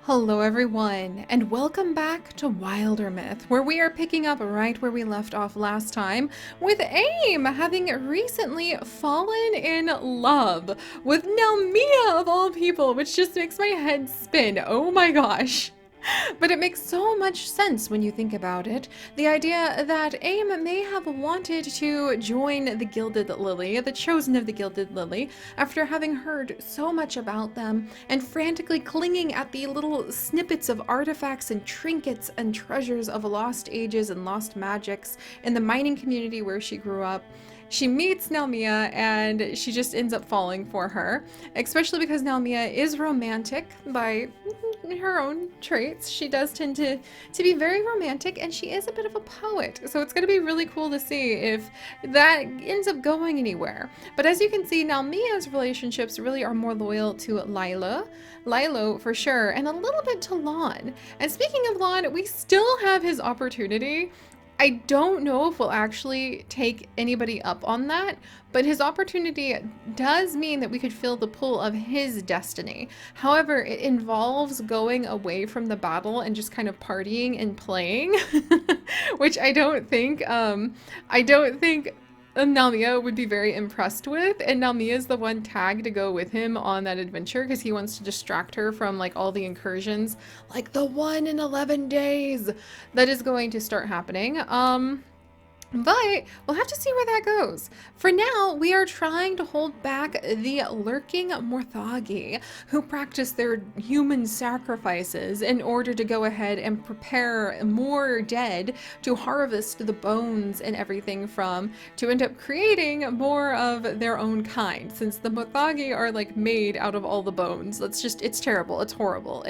Hello everyone, and welcome back to Wildermyth, where we are picking up right where we left off last time, with AIM having recently fallen in love with Nelmia of all people, which just makes my head spin. Oh my gosh. But it makes so much sense when you think about it. The idea that AIM may have wanted to join the Gilded Lily, the chosen of the Gilded Lily, after having heard so much about them and frantically clinging at the little snippets of artifacts and trinkets and treasures of lost ages and lost magics in the mining community where she grew up. She meets Nelmia and she just ends up falling for her, especially because Nelmia is romantic by her own traits. She does tend to be very romantic, and she is a bit of a poet. So it's going to be really cool to see if that ends up going anywhere. But as you can see, Nelmia's relationships really are more loyal to Lilo for sure, and a little bit to Lon. And speaking of Lon, we still have his opportunity. I don't know if we'll actually take anybody up on that, but his opportunity does mean that we could feel the pull of his destiny. However, it involves going away from the battle and just kind of partying and playing, which I don't think Nalmia would be very impressed with, and Nalmia is the one tagged to go with him on that adventure because he wants to distract her from like all the incursions, like the 1 in 11 days that is going to start happening. But we'll have to see where that goes. For now, we are trying to hold back the lurking Morthagi, who practice their human sacrifices in order to go ahead and prepare more dead to harvest the bones and everything from, to end up creating more of their own kind, since the Morthagi are like made out of all the bones. It's terrible, it's horrible.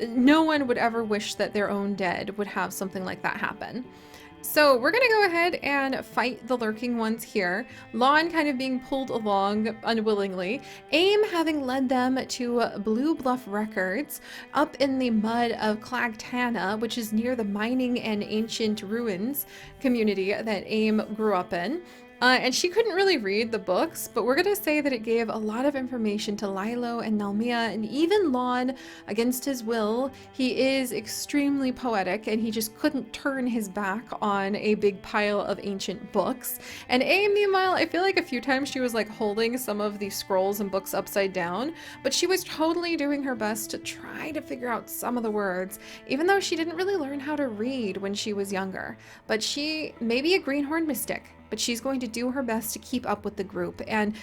No one would ever wish that their own dead would have something like that happen. So we're going to go ahead and fight the lurking ones here. Lon kind of being pulled along unwillingly. AIM having led them to Blue Bluff Records up in the mud of Clagtana, which is near the mining and ancient ruins community that AIM grew up in. And she couldn't really read the books, but we're going to say that it gave a lot of information to Lilo and Nelmia and even Lon against his will. He is extremely poetic, and he just couldn't turn his back on a big pile of ancient books. And AIM, meanwhile, I feel like a few times she was like holding some of these scrolls and books upside down, but she was totally doing her best to try to figure out some of the words, even though she didn't really learn how to read when she was younger. But she may be a greenhorn mystic, but she's going to do her best to keep up with the group and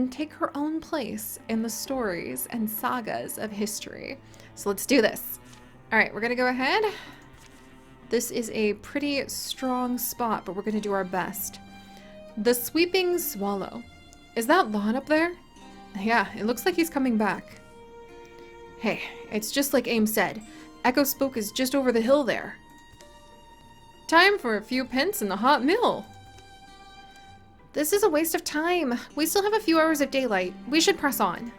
take her own place in the stories and sagas of history. So let's do this. All right, we're gonna go ahead. This is a pretty strong spot, but we're gonna do our best. The Sweeping Swallow. Is that Lon up there? Yeah, it looks like he's coming back. Hey, it's just like AIM said. Echo Spoke is just over the hill there. Time for a few pence in the hot mill. This is a waste of time. We still have a few hours of daylight. We should press on.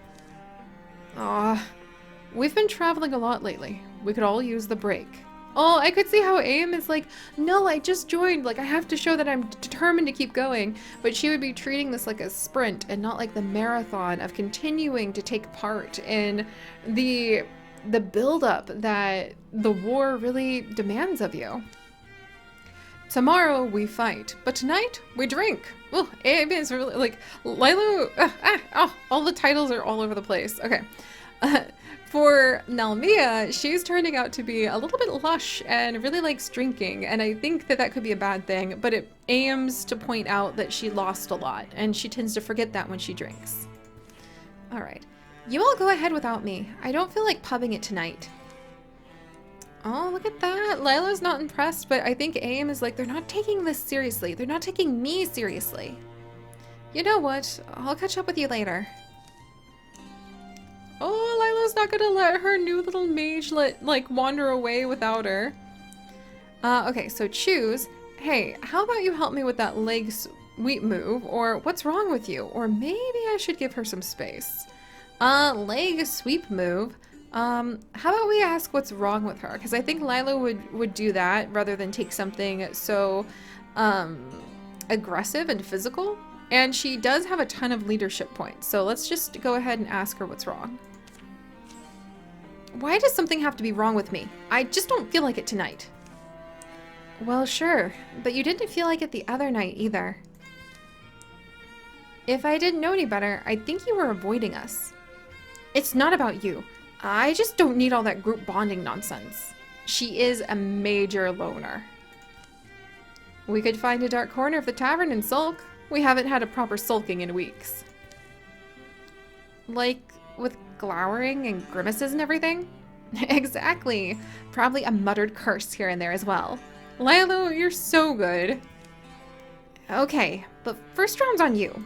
We've been traveling a lot lately. We could all use the break. Oh, I could see how AIM is like, no, I just joined. Like, I have to show that I'm determined to keep going. But she would be treating this like a sprint and not like the marathon of continuing to take part in the buildup that the war really demands of you. Tomorrow we fight, but tonight we drink. Oh, AIM is really like Lilo. All the titles are all over the place. Okay. For Nelmia, she's turning out to be a little bit lush and really likes drinking, and I think that that could be a bad thing, but it aims to point out that she lost a lot, and she tends to forget that when she drinks. All right. You all go ahead without me. I don't feel like pubbing it tonight. Oh, look at that. Lila's not impressed, but I think AIM is like, they're not taking this seriously. They're not taking me seriously. You know what? I'll catch up with you later. Oh, Lila's not gonna let her new little mage wander away without her. Okay, so choose. Hey, how about you help me with that leg sweep move? Or what's wrong with you? Or maybe I should give her some space. Leg sweep move. How about we ask what's wrong with her? Because I think Lila would do that rather than take something so aggressive and physical. And she does have a ton of leadership points. So let's just go ahead and ask her what's wrong. Why does something have to be wrong with me? I just don't feel like it tonight. Well, sure, but you didn't feel like it the other night either. If I didn't know any better, I'd think you were avoiding us. It's not about you. I just don't need all that group bonding nonsense. She is a major loner. We could find a dark corner of the tavern and sulk. We haven't had a proper sulking in weeks. Like, with glowering and grimaces and everything? Exactly. Probably a muttered curse here and there as well. Lilo, you're so good. Okay, but first round's on you.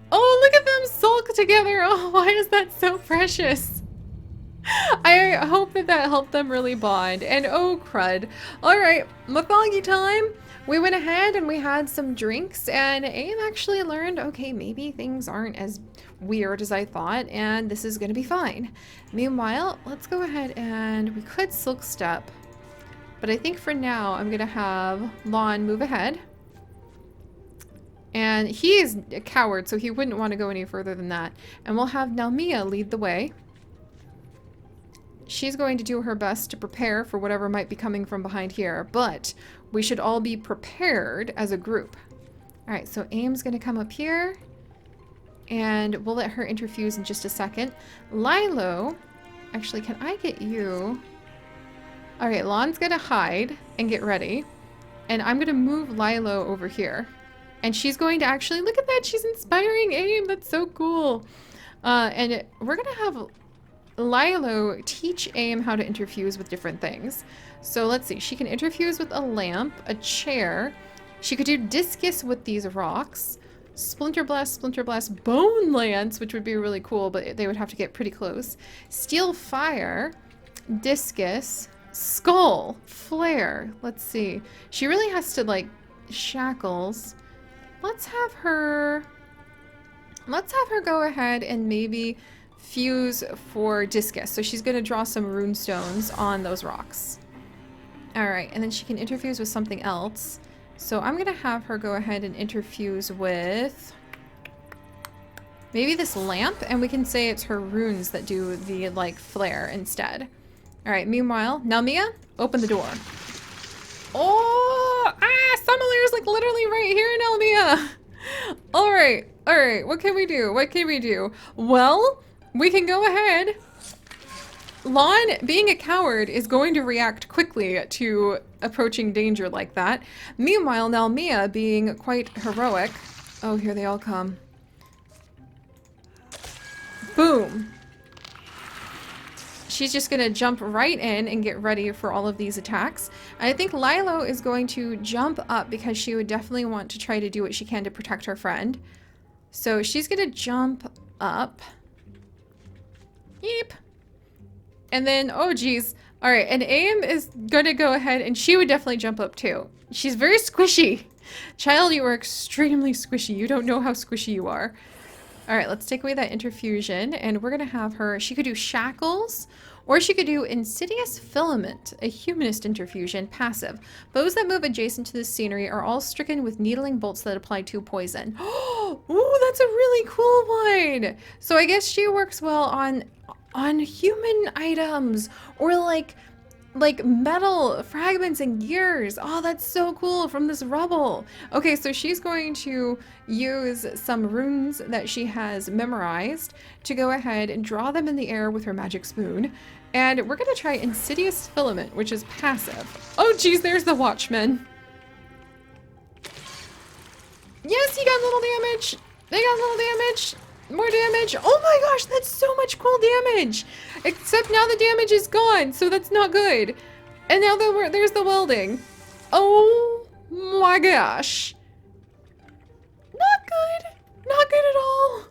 Oh, look at them sulk together. Oh, why is that so precious? I hope that helped them really bond. And oh, crud. All right, Mythology time. We went ahead and we had some drinks, and Aim actually learned, okay, maybe things aren't as weird as I thought, and this is going to be fine. Meanwhile, let's go ahead and we could Silk Step, but I think for now I'm going to have Lon move ahead. And he is a coward, so he wouldn't want to go any further than that. And we'll have Nalmia lead the way. She's going to do her best to prepare for whatever might be coming from behind here, but we should all be prepared as a group. All right, so Aim's going to come up here, and we'll let her interfuse in just a second. Lilo, actually, can I get you? All right, Lon's going to hide and get ready, and I'm going to move Lilo over here. And she's going to actually, look at that, she's inspiring Aim. That's so cool. And we're going to have Lilo teach Aim how to interfuse with different things. So let's see, she can interfuse with a lamp, a chair. She could do discus with these rocks. Splinter blast, bone lance, which would be really cool, but they would have to get pretty close. Steel fire, discus, skull, flare. Let's see. She really has to, like, shackles. Let's have her go ahead and maybe fuse for discus. So she's going to draw some rune stones on those rocks. All right, and then she can interfuse with something else. So I'm going to have her go ahead and interfuse with maybe this lamp, and we can say it's her runes that do the, like, flare instead. All right, meanwhile, Nalmia, open the door. Oh, Summerlair's like literally right here, Nalmia. All right, what can we do? Well, we can go ahead. Lon, being a coward, is going to react quickly to approaching danger like that. Meanwhile, Nalmia, being quite heroic. Oh, here they all come. Boom. She's just going to jump right in and get ready for all of these attacks. I think Lilo is going to jump up because she would definitely want to try to do what she can to protect her friend. So she's going to jump up. Yeep. And then, oh geez. All right, and Aim is going to go ahead, and she would definitely jump up too. She's very squishy. Child, you are extremely squishy. You don't know how squishy you are. All right, let's take away that interfusion, and we're going to have her, she could do shackles, or she could do insidious filament, a humanist interfusion, passive. Bows that move adjacent to the scenery are all stricken with needling bolts that apply 2 poison. Oh, that's a really cool one. So I guess she works well on human items, or like metal fragments and gears. Oh, that's so cool, from this rubble. Okay, so she's going to use some runes that she has memorized to go ahead and draw them in the air with her magic spoon. And we're going to try Insidious Filament, which is passive. Oh, geez, there's the Watchman. Yes, he got little damage. They got little damage. More damage. Oh my gosh, that's so much cool damage. Except now the damage is gone, so that's not good. And now there's the welding. Oh my gosh. Not good. Not good at all.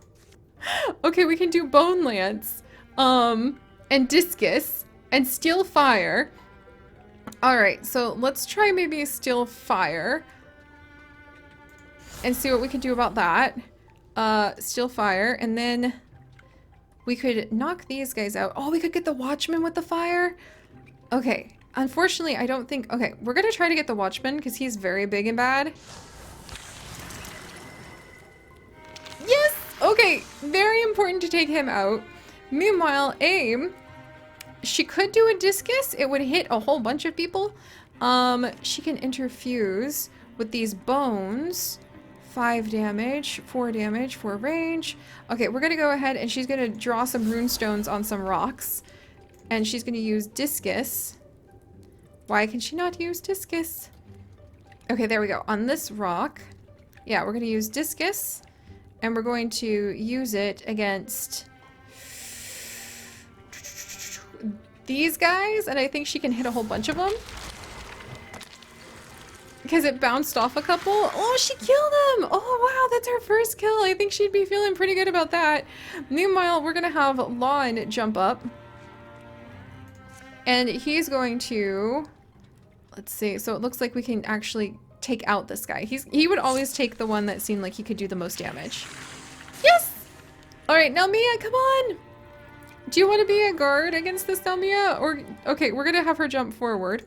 Okay, we can do Bone Lance, and Discus, and Steel Fire. Alright, so let's try maybe Steel Fire and see what we can do about that. Steel Fire, and then we could knock these guys out. Oh, we could get the Watchman with the fire. Okay, unfortunately, I don't think... Okay, we're gonna try to get the Watchman because he's very big and bad. Yes! Okay, very important to take him out. Meanwhile, Aim She could do a discus. It would hit a whole bunch of people. She can interfuse with these bones. 5 damage, 4 damage, 4 range. Okay, we're gonna go ahead and she's gonna draw some runestones on some rocks. And she's gonna use discus. Why can she not use discus? Okay, there we go. On this rock. Yeah, we're gonna use discus. And we're going to use it against these guys. And I think she can hit a whole bunch of them. Because it bounced off a couple. Oh, she killed him! Oh, wow, that's her first kill. I think she'd be feeling pretty good about that. Meanwhile, we're gonna have Lon jump up. And he's going to... Let's see. So it looks like we can actually take out this guy. He would always take the one that seemed like he could do the most damage. Yes! Alright, now Mia, come on! Do you want to be a guard against this now, Mia? Or, okay, we're gonna have her jump forward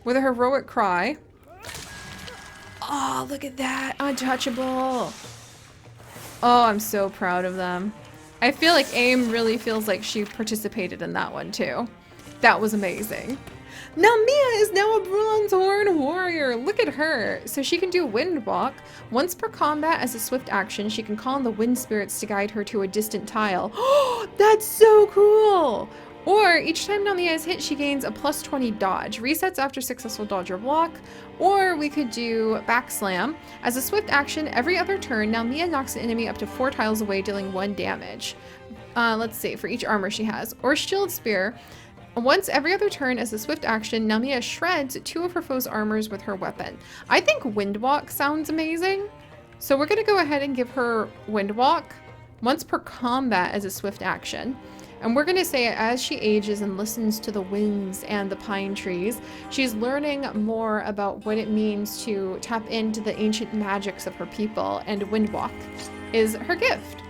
with a heroic cry. Oh, look at that. Untouchable. Oh, I'm so proud of them. I feel like AIM really feels like she participated in that one too. That was amazing. Now Mia is now a bronze horn warrior. Look at her. So she can do wind walk. Once per combat as a swift action, she can call on the wind spirits to guide her to a distant tile. Oh, that's so cool. Or each time Namia is hit, she gains a +20 dodge. Resets after successful dodge or block. Or we could do back slam. As a swift action, every other turn, Namia knocks an enemy up to 4 tiles away, dealing 1 damage. Let's see, for each armor she has. Or shield spear. Once every other turn as a swift action, Namia shreds 2 of her foe's armors with her weapon. I think Windwalk sounds amazing. So we're going to go ahead and give her Windwalk once per combat as a swift action. And we're going to say as she ages and listens to the winds and the pine trees, she's learning more about what it means to tap into the ancient magics of her people, and Windwalk is her gift.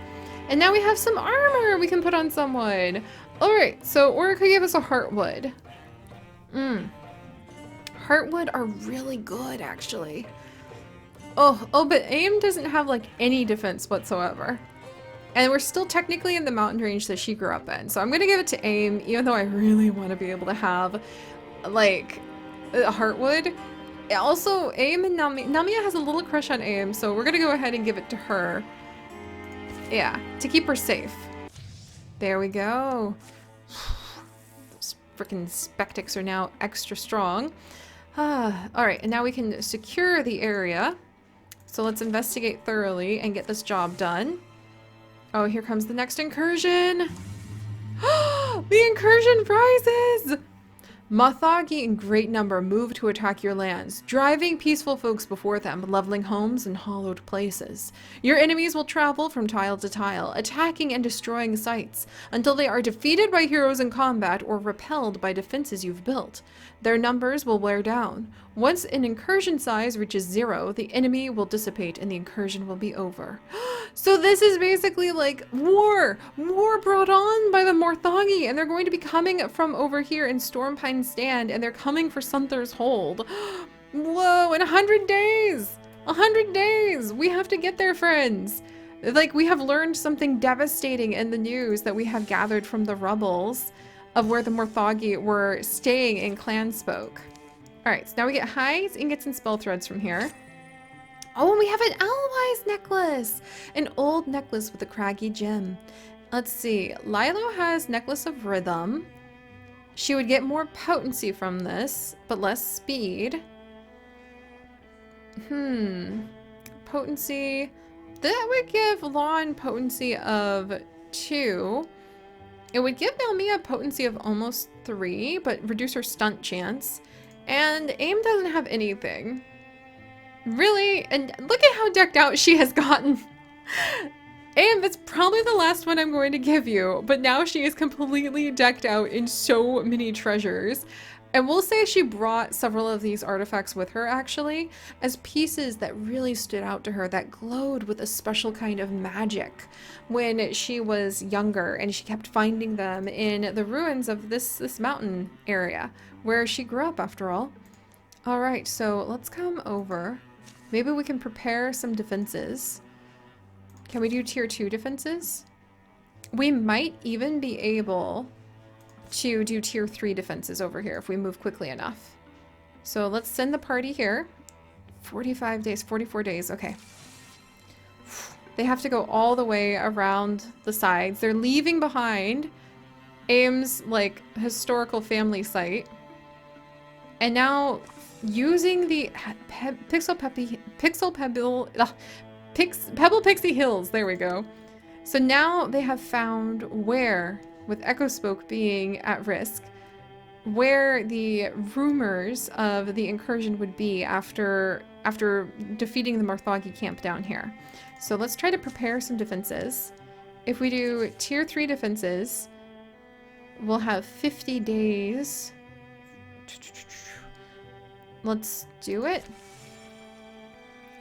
And now we have some armor we can put on someone. Alright, so Aura could give us a Heartwood. Heartwood are really good, actually. Oh, but AIM doesn't have, like, any defense whatsoever. And we're still technically in the mountain range that she grew up in. So I'm going to give it to AIM, even though I really want to be able to have, like, a Heartwood. Also, AIM and Namia has a little crush on AIM, so we're going to go ahead and give it to her. Yeah, to keep her safe. There we go. Those freaking Spectics are now extra strong. Alright, and now we can secure the area. So let's investigate thoroughly and get this job done. Oh, here comes the next incursion! The incursion rises! Mothagi in great number move to attack your lands, driving peaceful folks before them, leveling homes and hollowed places. Your enemies will travel from tile to tile, attacking and destroying sites, until they are defeated by heroes in combat or repelled by defenses you've built. Their numbers will wear down. Once an incursion size reaches 0, the enemy will dissipate and the incursion will be over. So this is basically like war! War brought on by the Morthagi, and they're going to be coming from over here in Stormpine Stand, and they're coming for Sunther's Hold. Whoa, in 100 days! 100 days! We have to get there, friends! Like, we have learned something devastating in the news that we have gathered from the rubbles of where the Morthagi were staying in Clanspoke. Alright, so now we get hides, ingots, and spell threads from here. Oh, and we have an Alwise necklace! An old necklace with a craggy gem. Let's see. Lilo has Necklace of Rhythm. She would get more potency from this, but less speed. Potency. That would give Lon potency of 2. It would give Naomia potency of almost 3, but reduce her stunt chance. And AIM doesn't have anything. Really? And look at how decked out she has gotten. AIM, that's probably the last one I'm going to give you, but now she is completely decked out in so many treasures. And we'll say she brought several of these artifacts with her, actually, as pieces that really stood out to her, that glowed with a special kind of magic when she was younger, and she kept finding them in the ruins of this mountain area, where she grew up, after all. Alright, so let's come over. Maybe we can prepare some defenses. Can we do tier 2 defenses? We might even be able to do tier 3 defenses over here if we move quickly enough. So let's send the party here. 45 days, 44 days, okay. They have to go all the way around the sides. They're leaving behind AIM's, like, historical family site. And now, using the Pebble Pixie Hills, there we go. So now they have found where, with Echo Spoke being at risk, where the rumors of the incursion would be after defeating the Morthagi camp down here. So let's try to prepare some defenses. If we do tier 3 defenses, we'll have 50 days. Let's do it.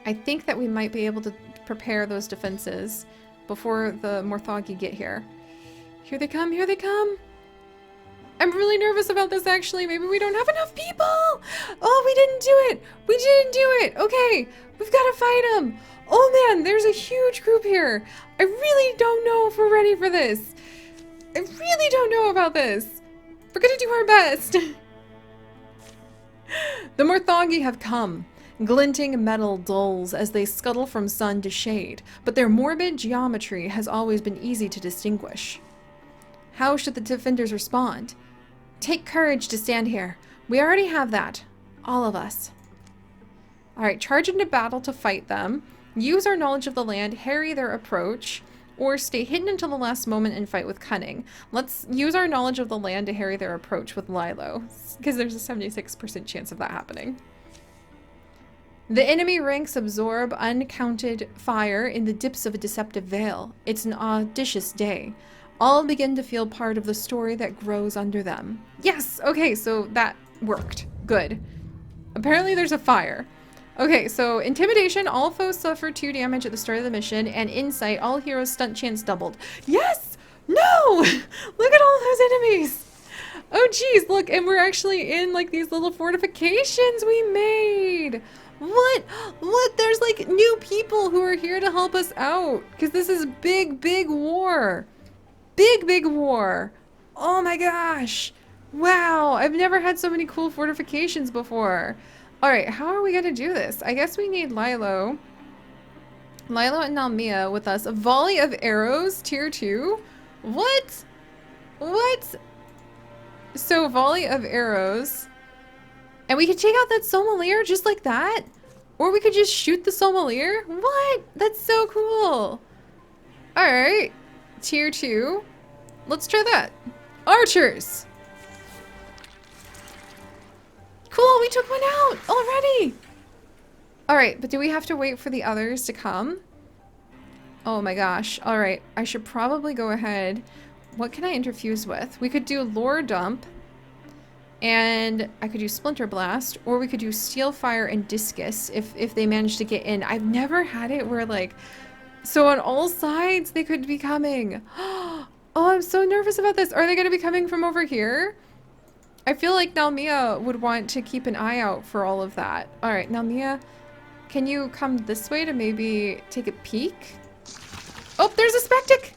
I think that we might be able to prepare those defenses before the Morthagi get here. Here they come, here they come! I'm really nervous about this, actually. Maybe we don't have enough people! Oh, we didn't do it! We didn't do it! Okay, we've got to fight them! Oh man, there's a huge group here! I really don't know if we're ready for this! I really don't know about this! We're gonna do our best! The Morthagi have come. Glinting metal dulls as they scuttle from sun to shade, but their morbid geometry has always been easy to distinguish. How should the defenders respond? Take courage to stand here. We already have that. All of us. Alright, charge into battle to fight them. Use our knowledge of the land, harry their approach, or stay hidden until the last moment and fight with cunning. Let's use our knowledge of the land to harry their approach with Lilo, because there's a 76% chance of that happening. The enemy ranks absorb uncounted fire in the dips of a deceptive veil. It's an audacious day. All begin to feel part of the story that grows under them. Yes! Okay, so that worked. Good. Apparently there's a fire. Okay, so intimidation, all foes suffer 2 damage at the start of the mission, and insight, all heroes stunt chance doubled. Yes! No! Look at all those enemies! Oh geez, look, and we're actually in like these little fortifications we made! What? Look, there's like new people who are here to help us out, because this is big, big war. Big, big war. Oh my gosh. Wow, I've never had so many cool fortifications before. Alright, how are we gonna do this? I guess we need Lilo. Lilo and Nalmia with us. A volley of arrows, tier 2? What? What? So, volley of arrows. And we could take out that Sommelier just like that? Or we could just shoot the Sommelier? What? That's so cool. Alright. Tier 2. Let's try that. Archers! Cool, we took one out already! Alright, but do we have to wait for the others to come? Oh my gosh. Alright, I should probably go ahead. What can I interfuse with? We could do Lore Dump. And I could do Splinter Blast, or we could do Steel Fire and Discus if they manage to get in. I've never had it where like, so on all sides they could be coming. Oh, I'm so nervous about this. Are they going to be coming from over here? I feel like Nalmia would want to keep an eye out for all of that. All right, Nalmia, can you come this way to maybe take a peek? Oh, there's a Spectic!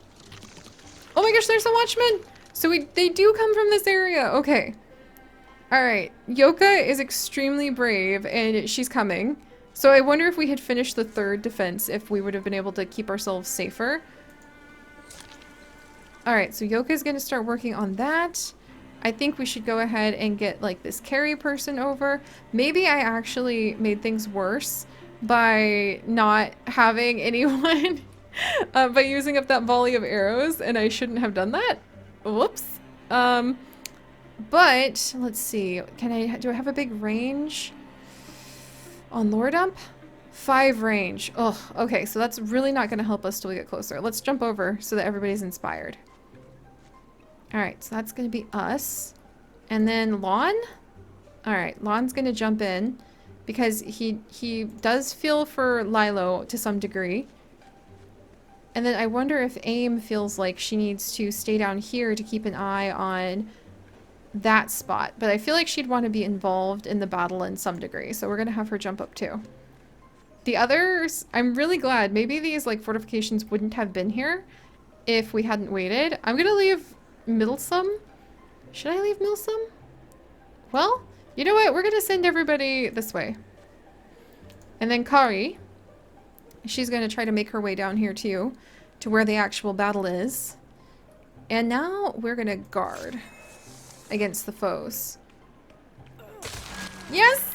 Oh my gosh, there's a Watchman! So they do come from this area. Okay. Alright, Yoka is extremely brave, and she's coming. So I wonder if we had finished the 3rd defense, if we would have been able to keep ourselves safer. Alright, so Yoka is going to start working on that. I think we should go ahead and get, like, this carry person over. Maybe I actually made things worse by not having anyone, by using up that volley of arrows, and I shouldn't have done that. Whoops. But, let's see, do I have a big range on Lore Dump? 5 range. Ugh, okay, so that's really not going to help us till we get closer. Let's jump over so that everybody's inspired. Alright, so that's going to be us. And then Lon? Alright, Lon's going to jump in because he does feel for Lilo to some degree. And then I wonder if AIM feels like she needs to stay down here to keep an eye on that spot, but I feel like she'd want to be involved in the battle in some degree, so we're gonna have her jump up too. The others, I'm really glad. Maybe these like fortifications wouldn't have been here if we hadn't waited. I'm gonna leave Middlesome Should I leave Milsom? Well, you know what? We're gonna send everybody this way. And then Kari, she's gonna try to make her way down here too, to where the actual battle is. And now we're gonna guard against the foes. Yes!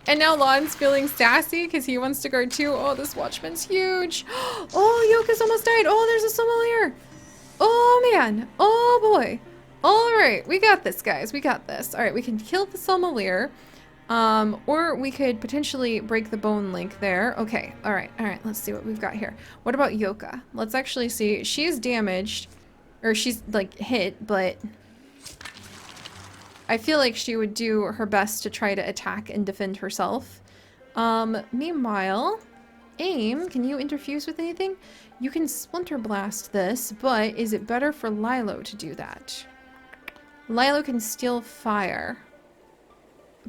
And now Lon's feeling sassy because he wants to guard too. Oh, this Watchman's huge. Oh, Yoka's almost died. Oh, there's a sommelier. Oh, man. Oh, boy. All right. We got this, guys. We got this. All right. We can kill the sommelier. Or we could potentially break the bone link there. Okay. All right. All right. Let's see what we've got here. What about Yoka? Let's actually see. She's damaged. Or she's, like, hit, but I feel like she would do her best to try to attack and defend herself. Meanwhile, Aim, can you interfuse with anything? You can Splinter Blast this, but is it better for Lilo to do that? Lilo can steal fire,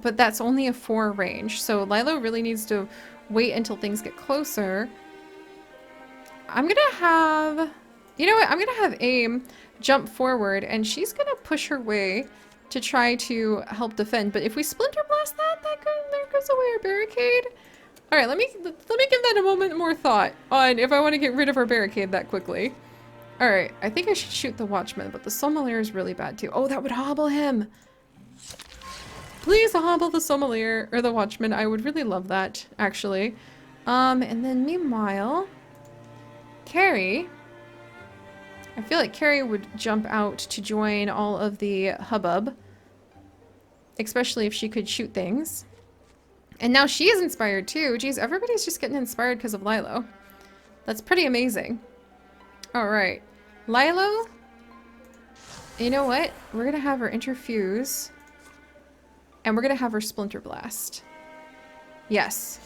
but that's only a 4 range, so Lilo really needs to wait until things get closer. I'm gonna have... You know what? I'm gonna have Aim jump forward, and she's gonna push her way to try to help defend. But if we Splinter Blast that, there goes away our barricade. All right, let me give that a moment more thought on if I want to get rid of our barricade that quickly. All right, I think I should shoot the Watchman, but the Sommelier is really bad too. Oh, that would hobble him. Please hobble the Sommelier or the Watchman. I would really love that, actually. And then meanwhile, Carrie. I feel like Carrie would jump out to join all of the hubbub. Especially if she could shoot things. And now she is inspired too. Geez, everybody's just getting inspired because of Lilo. That's pretty amazing. Alright. Lilo? You know what? We're going to have her interfuse. And we're going to have her Splinter Blast. Yes.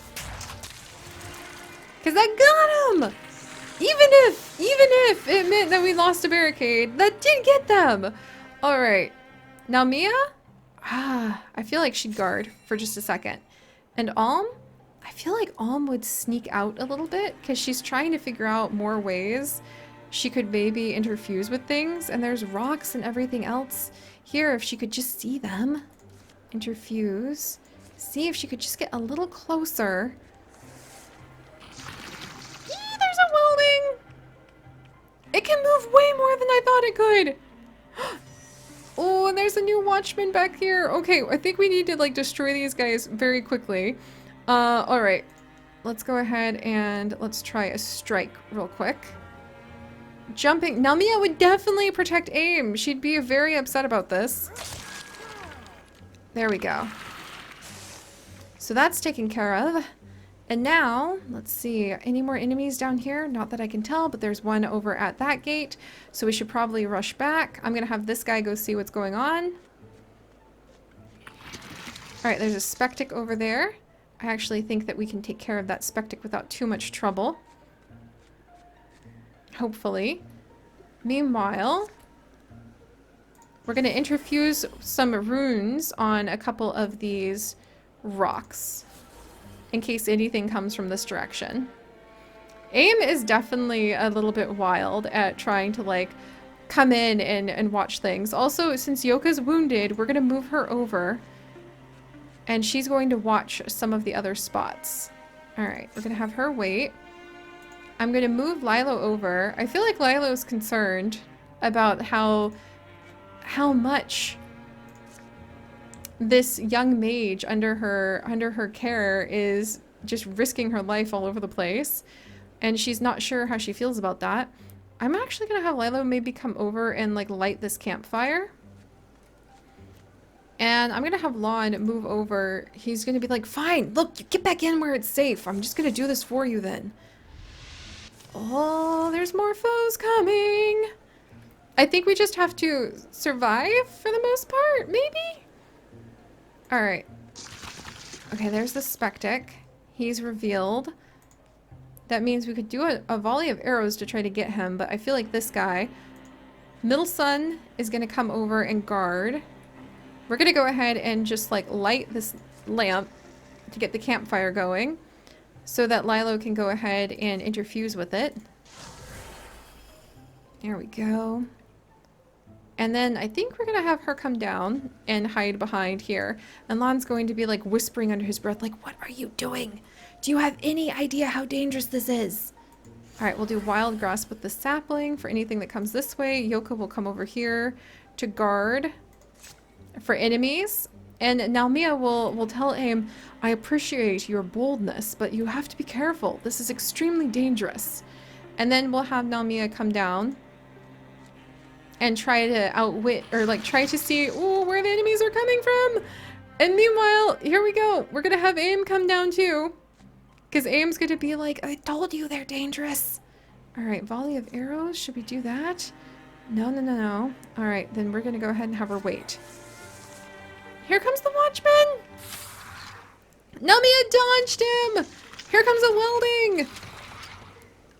Because that got him! Even if it meant that we lost a barricade, that did get them! Alright. Now Mia? I feel like she'd guard for just a second. And Alm? I feel like Alm would sneak out a little bit because she's trying to figure out more ways she could maybe interfuse with things. And there's rocks and everything else here if she could just see them. Interfuse. See if she could just get a little closer. There's a welding! It can move way more than I thought it could! Oh, and there's a new Watchman back here. Okay, I think we need to, like, destroy these guys very quickly. Alright. Let's go ahead and let's try a strike real quick. Jumping. Namia would definitely protect Aim. She'd be very upset about this. There we go. So that's taken care of. And now, let's see, any more enemies down here? Not that I can tell, but there's one over at that gate. So we should probably rush back. I'm going to have this guy go see what's going on. Alright, there's a Spectic over there. I actually think that we can take care of that Spectic without too much trouble. Hopefully. Meanwhile, we're going to interfuse some runes on a couple of these rocks. In case anything comes from this direction. Aim is definitely a little bit wild at trying to, like, come in and watch things. Also, since Yoka's wounded, we're going to move her over. And she's going to watch some of the other spots. Alright, we're going to have her wait. I'm going to move Lilo over. I feel like Lilo's concerned about how much this young mage under her care is just risking her life all over the place, and she's not sure how she feels about that. I'm actually gonna have Lilo maybe come over and, like, light this campfire, and I'm gonna have Lon move over. He's gonna be like, fine, look, get back in where it's safe. I'm just gonna do this for you then. Oh, there's more foes coming. I think we just have to survive for the most part, maybe? Alright. Okay, there's the Spectic. He's revealed. That means we could do a volley of arrows to try to get him, but I feel like this guy... Middle Sun is going to come over and guard. We're going to go ahead and just, like, light this lamp to get the campfire going so that Lilo can go ahead and interfuse with it. There we go. And then I think we're gonna have her come down and hide behind here. And Lon's going to be like whispering under his breath, like, what are you doing? Do you have any idea how dangerous this is? All right, we'll do wild grasp with the sapling for anything that comes this way. Yoka will come over here to guard for enemies. And now Mia will tell Aim, I appreciate your boldness, but you have to be careful. This is extremely dangerous. And then we'll have Nalmia come down and try to outwit, or like try to see where the enemies are coming from. And meanwhile, here we go. We're gonna have Aim come down too. Because Aim's gonna be like, I told you they're dangerous. All right, volley of arrows. Should we do that? No, no, no, no. All right, then we're gonna go ahead and have her wait. Here comes the watchman. Nalmia dodged him. Here comes a welding.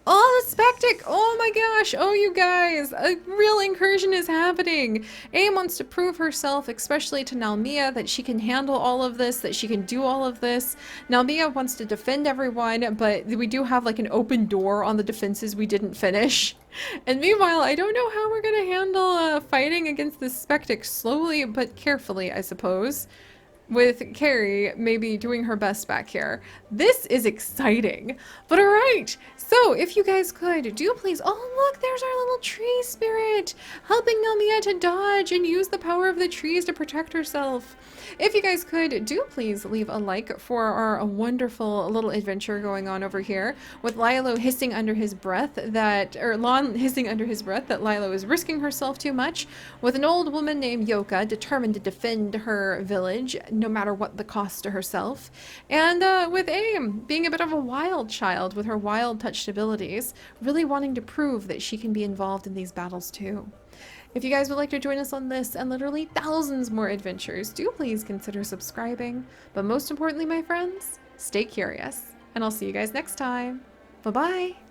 Oh, the spectic! Oh my gosh! Oh, you guys! A real incursion is happening! Aim wants to prove herself, especially to Nalmia, that she can handle all of this, that she can do all of this. Nalmia wants to defend everyone, but we do have like an open door on the defenses we didn't finish. And meanwhile, I don't know how we're gonna handle fighting against this spectic slowly but carefully, I suppose. With Carrie maybe doing her best back here. This is exciting. But alright, so if you guys could, do please, oh look, there's our little tree spirit, helping Nalmia to dodge and use the power of the trees to protect herself. If you guys could, do please leave a like for our wonderful little adventure going on over here, with Lilo hissing under his breath that, or Lon hissing under his breath that Lilo is risking herself too much, with an old woman named Yoka determined to defend her village, no matter what the cost to herself, and with Aim being a bit of a wild child with her wild touched abilities, really wanting to prove that she can be involved in these battles too. If you guys would like to join us on this and literally thousands more adventures, do please consider subscribing. But most importantly, my friends, stay curious, and I'll see you guys next time. Bye-bye!